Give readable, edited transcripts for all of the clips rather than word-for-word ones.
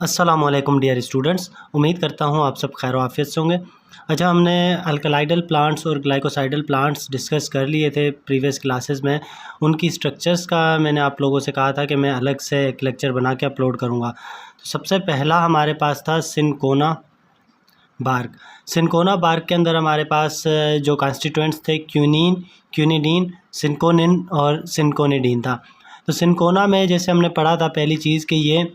अस्सलाम वालेकुम dear students, उम्मीद करता हूँ आप सब खैर आफियत से होंगे। अच्छा, हमने अल्कलाइडल प्लांट्स और ग्लाइकोसाइडल प्लांट्स डिस्कस कर लिए थे प्रीवियस क्लासेस में। उनकी स्ट्रक्चर्स का मैंने आप लोगों से कहा था कि मैं अलग से एक लेक्चर बना के अपलोड करूँगा। तो सबसे पहला हमारे पास था सिनकोना बार्क। सिनकोना बार्क के अंदर हमारे पास जो कॉन्स्टिट्यूएंट्स थे क्यूनिन, क्यूनिडीन, सिनकोनिन और सिनकोनिडीन था। तो सिनकोना में जैसे हमने पढ़ा था पहली चीज़ कि ये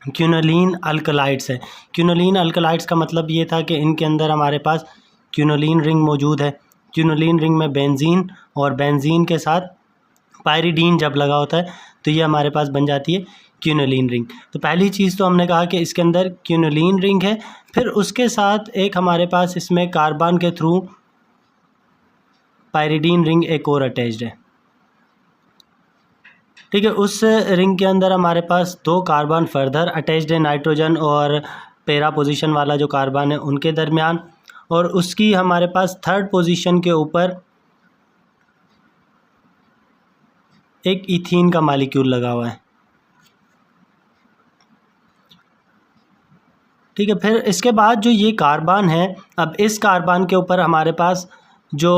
क्यूनोलीन अल्कलाइड्स है। क्यूनोलीन अल्कलाइड्स का मतलब ये था कि इनके अंदर हमारे पास क्यूनोलीन रिंग मौजूद है। क्यूनोलीन रिंग में बेंजीन और बेंजीन के साथ पायरीडीन जब लगा होता है तो ये हमारे पास बन जाती है क्यूनोलीन रिंग। तो पहली चीज़ तो हमने कहा कि इसके अंदर क्यूनोलीन रिंग है। फिर उसके साथ एक हमारे पास इसमें कार्बन के थ्रू पायरीडीन रिंग एक और अटैच्ड है। ठीक है, उस रिंग के अंदर हमारे पास दो कार्बन फर्दर अटैच्ड है, नाइट्रोजन और पैरा पोजीशन वाला जो कार्बन है उनके दरमियान। और उसकी हमारे पास थर्ड पोजीशन के ऊपर एक इथीन का मालिक्यूल लगा हुआ है। ठीक है, फिर इसके बाद जो ये कार्बन है, अब इस कार्बन के ऊपर हमारे पास जो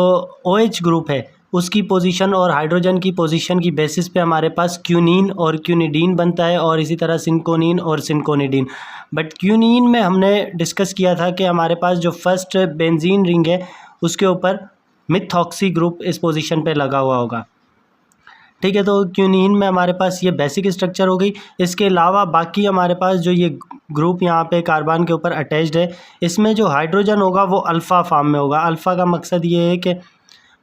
OH ग्रुप है उसकी पोजीशन और हाइड्रोजन की पोजीशन की बेसिस पे हमारे पास क्यूनिन और क्यूनिडीन बनता है, और इसी तरह सिनकोनिन और सिनकोनिडीन। बट क्यूनिन में हमने डिस्कस किया था कि हमारे पास जो फर्स्ट बेंजीन रिंग है उसके ऊपर मिथॉक्सी ग्रुप इस पोजीशन पे लगा हुआ होगा। ठीक है, तो क्यूनिन में हमारे पास ये बेसिक स्ट्रक्चर हो गई। इसके अलावा बाकी हमारे पास जो ये ग्रुप यहाँ पे कार्बन के ऊपर अटैच्ड है, इसमें जो हाइड्रोजन होगा वो अल्फ़ा फॉर्म में होगा। अल्फ़ा का मकसद ये है कि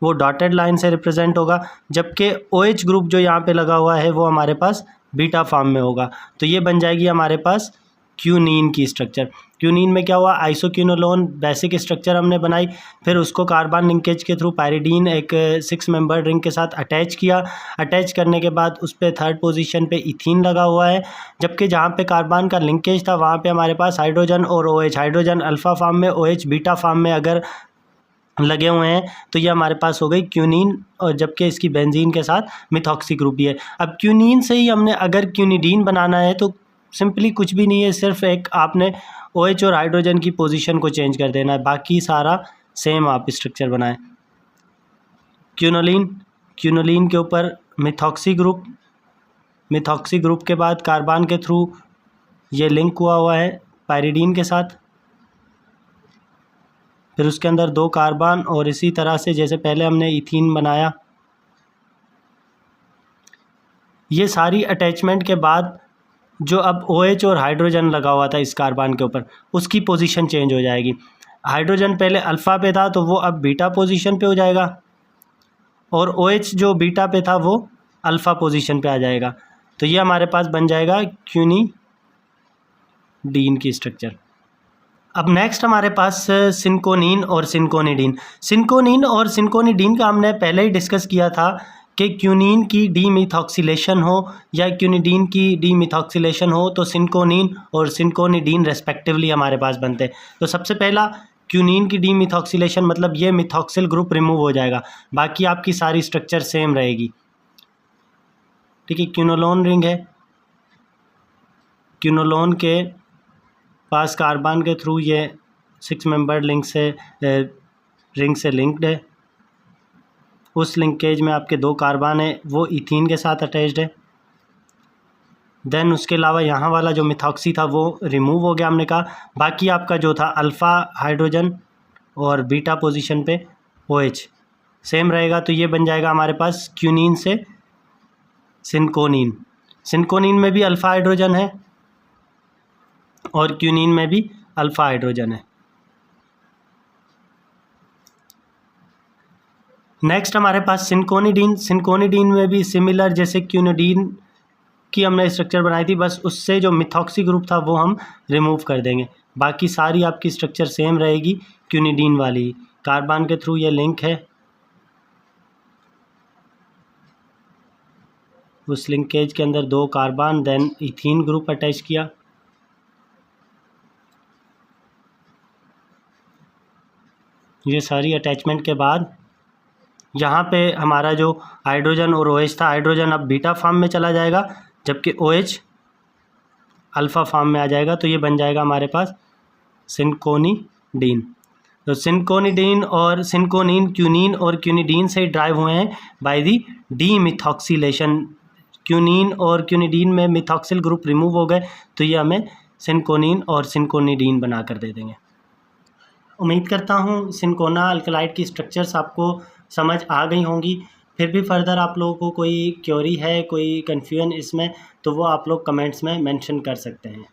वो डॉटेड लाइन से रिप्रेजेंट होगा, जबकि OH ग्रुप जो यहाँ पे लगा हुआ है वो हमारे पास बीटा फॉर्म में होगा। तो ये बन जाएगी हमारे पास क्यूनिन की स्ट्रक्चर। क्यूनिन में क्या हुआ, आइसोक्यूनोलोन बेसिक स्ट्रक्चर हमने बनाई, फिर उसको कार्बन लिंकेज के थ्रू पायरीडीन एक 6 मेंबर रिंग के साथ अटैच किया। अटैच करने के बाद उस पर थर्ड पोजीशन पे इथीन लगा हुआ है, जबकि जहाँ पे कार्बन का लिंकेज था वहाँ पे हमारे पास हाइड्रोजन और OH, हाइड्रोजन अल्फ़ा फॉर्म में, OH बीटा फॉर्म में अगर लगे हुए हैं तो ये हमारे पास हो गई क्यूनिन, और जबकि इसकी बेंजीन के साथ मिथॉक्सी ग्रुप भी है। अब क्यूनिन से ही हमने अगर क्यूनिडीन बनाना है तो सिंपली कुछ भी नहीं है, सिर्फ एक आपने OH और हाइड्रोजन की पोजीशन को चेंज कर देना है, बाकी सारा सेम आप स्ट्रक्चर बनाएं। क्यूनोलिन, क्यूनोलिन के ऊपर मिथॉक्सी ग्रुप, मिथॉक्सी ग्रुप के बाद कार्बन के थ्रू ये लिंक हुआ है पायरीडीन के साथ, फिर उसके अंदर दो कार्बन, और इसी तरह से जैसे पहले हमने इथीन बनाया। ये सारी अटैचमेंट के बाद जो अब OH और हाइड्रोजन लगा हुआ था इस कार्बन के ऊपर, उसकी पोजीशन चेंज हो जाएगी। हाइड्रोजन पहले अल्फ़ा पे था तो वो अब बीटा पोजीशन पे हो जाएगा, और OH जो बीटा पे था वो अल्फ़ा पोजीशन पे आ जाएगा। तो ये हमारे पास बन जाएगा क्यूनिडीन की स्ट्रक्चर। अब नेक्स्ट हमारे पास सिनकोनिन और सिनकोनिडीन। सिनकोनिन और सिनकोनिडीन का हमने पहले ही डिस्कस किया था कि क्यूनिन की डीमिथॉक्सिलेशन हो या क्यूनिडीन की डीमिथॉक्सिलेशन हो तो सिनकोनिन और सिनकोनिडीन रेस्पेक्टिवली हमारे पास बनते हैं। तो सबसे पहला क्यूनिन की डीमिथॉक्सिलेशन मतलब ये मिथॉक्सिल ग्रुप रिमूव हो जाएगा, बाकी आपकी सारी स्ट्रक्चर सेम रहेगी। ठीक है, क्यूनोलोन रिंग है, क्यूनोलोन के पास कार्बन के थ्रू ये 6 मेंबर रिंग से लिंक्ड है। उस लिंकेज में आपके दो कार्बन है वो इथीन के साथ अटैच्ड है। देन उसके अलावा यहाँ वाला जो मिथॉक्सी था वो रिमूव हो गया हमने कहा, बाकी आपका जो था अल्फ़ा हाइड्रोजन और बीटा पोजीशन पे OH सेम रहेगा। तो ये बन जाएगा हमारे पास क्यूनिन से सिनकोनिन। सिनकोनिन में भी अल्फ़ा हाइड्रोजन है और क्यूनिन में भी अल्फ़ा हाइड्रोजन है। नेक्स्ट हमारे पास सिनकोनिडीन। सिनकोनिडीन में भी सिमिलर जैसे क्यूनिडीन की हमने स्ट्रक्चर बनाई थी, बस उससे जो मिथॉक्सी ग्रुप था वो हम रिमूव कर देंगे, बाकी सारी आपकी स्ट्रक्चर सेम रहेगी क्यूनिडीन वाली। कार्बन के थ्रू ये लिंक है, उस लिंकेज के अंदर दो carbon, then ethene group attach किया। ये सारी अटैचमेंट के बाद यहाँ पे हमारा जो हाइड्रोजन और OH था, हाइड्रोजन अब बीटा फॉर्म में चला जाएगा, जबकि OH अल्फ़ा फॉर्म में आ जाएगा, तो ये बन जाएगा हमारे पास सिनकोनीडीन। तो सिनकोनीडीन और सिनकोनीन क्यूनीन और क्यूनिडीन से ड्राइव हुए हैं बाय दी डीमिथॉक्सीलेशन। क्यूनीन और क्यूनिडीन में मिथॉक्सिल ग्रुप रिमूव हो गए, तो ये हमें सिनकोनीन और सिनकोनीडीन बना कर दे देंगे। उम्मीद करता हूँ सिनकोना अल्कलाइड की स्ट्रक्चर्स आपको समझ आ गई होंगी। फिर भी फर्दर आप लोगों को कोई क्वेरी है, कोई कन्फ्यूजन इसमें, तो वो आप लोग कमेंट्स में मेंशन कर सकते हैं।